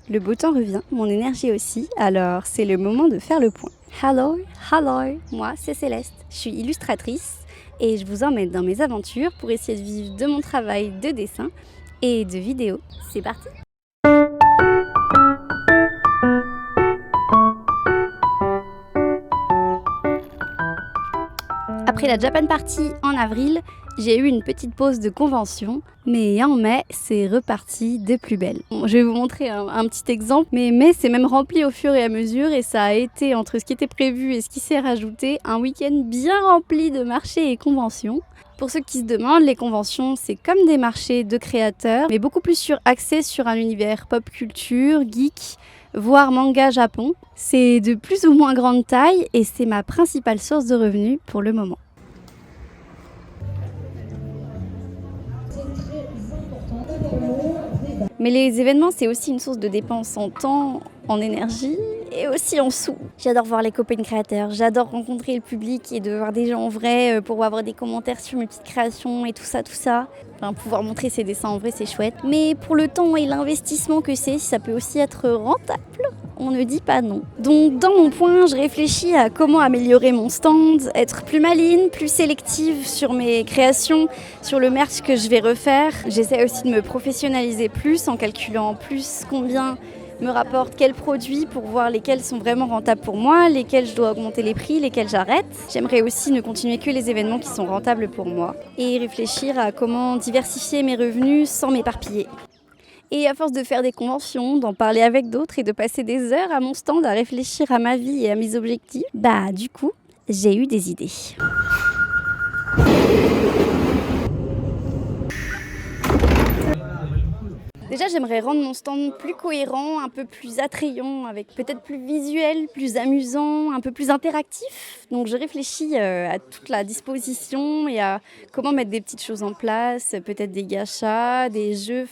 Le beau temps revient, mon énergie aussi, alors c'est le moment de faire le point. Hello, moi c'est Céleste, je suis illustratrice et je vous emmène dans mes aventures pour essayer de vivre de mon travail de dessin et de vidéo. C'est parti! Après la Japan Party en avril, j'ai eu une petite pause de convention, mais en mai, c'est reparti de plus belle. Bon, je vais vous montrer un petit exemple, mais mai c'est même rempli au fur et à mesure et ça a été, entre ce qui était prévu et ce qui s'est rajouté, un week-end bien rempli de marchés et conventions. Pour ceux qui se demandent, les conventions, c'est comme des marchés de créateurs, mais beaucoup plus axés sur un univers pop culture, geek, voire manga Japon. C'est de plus ou moins grande taille et c'est ma principale source de revenus pour le moment. Mais les événements, c'est aussi une source de dépenses en temps, en énergie et aussi en sous. J'adore voir les copains créateurs, j'adore rencontrer le public et de voir des gens en vrai pour avoir des commentaires sur mes petites créations et tout ça. Enfin, pouvoir montrer ses dessins en vrai, c'est chouette. Mais pour le temps et l'investissement que c'est, ça peut aussi être rentable. On ne dit pas non. Donc dans mon point, je réfléchis à comment améliorer mon stand, être plus maligne, plus sélective sur mes créations, sur le merch que je vais refaire. J'essaie aussi de me professionnaliser plus en calculant plus combien me rapporte quels produits pour voir lesquels sont vraiment rentables pour moi, lesquels je dois augmenter les prix, lesquels j'arrête. J'aimerais aussi ne continuer que les événements qui sont rentables pour moi et réfléchir à comment diversifier mes revenus sans m'éparpiller. Et à force de faire des conventions, d'en parler avec d'autres et de passer des heures à mon stand à réfléchir à ma vie et à mes objectifs, du coup, j'ai eu des idées. Déjà, j'aimerais rendre mon stand plus cohérent, un peu plus attrayant, avec peut-être plus visuel, plus amusant, un peu plus interactif. Donc je réfléchis à toute la disposition et à comment mettre des petites choses en place, peut-être des gachas, des jeux,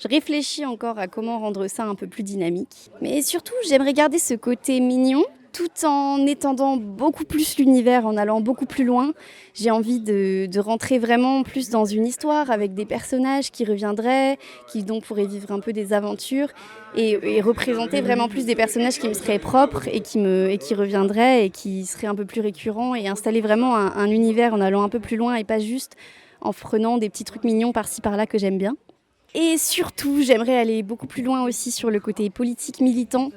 je réfléchis encore à comment rendre ça un peu plus dynamique. Mais surtout, j'aimerais garder ce côté mignon, tout en étendant beaucoup plus l'univers, en allant beaucoup plus loin. J'ai envie de rentrer vraiment plus dans une histoire avec des personnages qui reviendraient, qui donc pourraient vivre un peu des aventures et représenter vraiment plus des personnages qui me seraient propres et qui reviendraient et qui seraient un peu plus récurrents et installer vraiment un univers en allant un peu plus loin et pas juste en prenant des petits trucs mignons par-ci par-là que j'aime bien. Et surtout, j'aimerais aller beaucoup plus loin aussi sur le côté politique militant,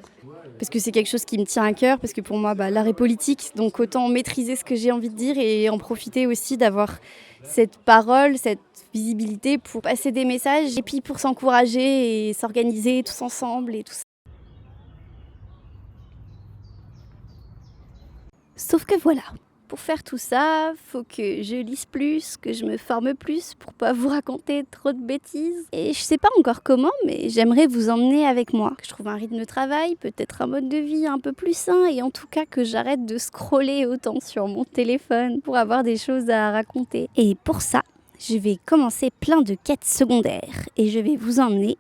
parce que c'est quelque chose qui me tient à cœur, parce que pour moi, l'art est politique, donc autant maîtriser ce que j'ai envie de dire et en profiter aussi d'avoir cette parole, cette visibilité pour passer des messages et puis pour s'encourager et s'organiser tous ensemble et tout ça. Sauf que voilà. Pour faire tout ça, faut que je lise plus, que je me forme plus pour pas vous raconter trop de bêtises. Et je sais pas encore comment, mais j'aimerais vous emmener avec moi. Que je trouve un rythme de travail, peut-être un mode de vie un peu plus sain et en tout cas que j'arrête de scroller autant sur mon téléphone pour avoir des choses à raconter. Et pour ça, je vais commencer plein de quêtes secondaires et je vais vous emmener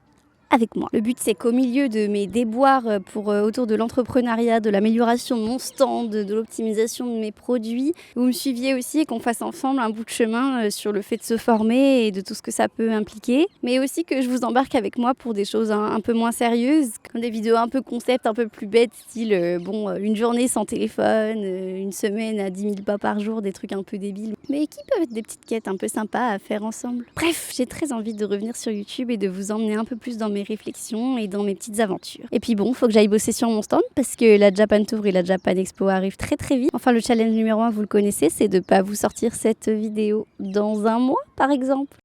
avec moi. Le but, c'est qu'au milieu de mes déboires autour de l'entrepreneuriat, de l'amélioration de mon stand, de l'optimisation de mes produits, vous me suiviez aussi et qu'on fasse ensemble un bout de chemin sur le fait de se former et de tout ce que ça peut impliquer. Mais aussi que je vous embarque avec moi pour des choses un peu moins sérieuses, comme des vidéos un peu concept, un peu plus bêtes, style une journée sans téléphone, une semaine à 10 000 pas par jour, des trucs un peu débiles, mais qui peuvent être des petites quêtes un peu sympas à faire ensemble. Bref, j'ai très envie de revenir sur YouTube et de vous emmener un peu plus dans mes réflexions et dans mes petites aventures. Et puis bon, faut que j'aille bosser sur mon stand parce que la Japan Tour et la Japan Expo arrivent très très vite. Enfin, le challenge numéro 1, vous le connaissez, c'est de pas vous sortir cette vidéo dans un mois par exemple.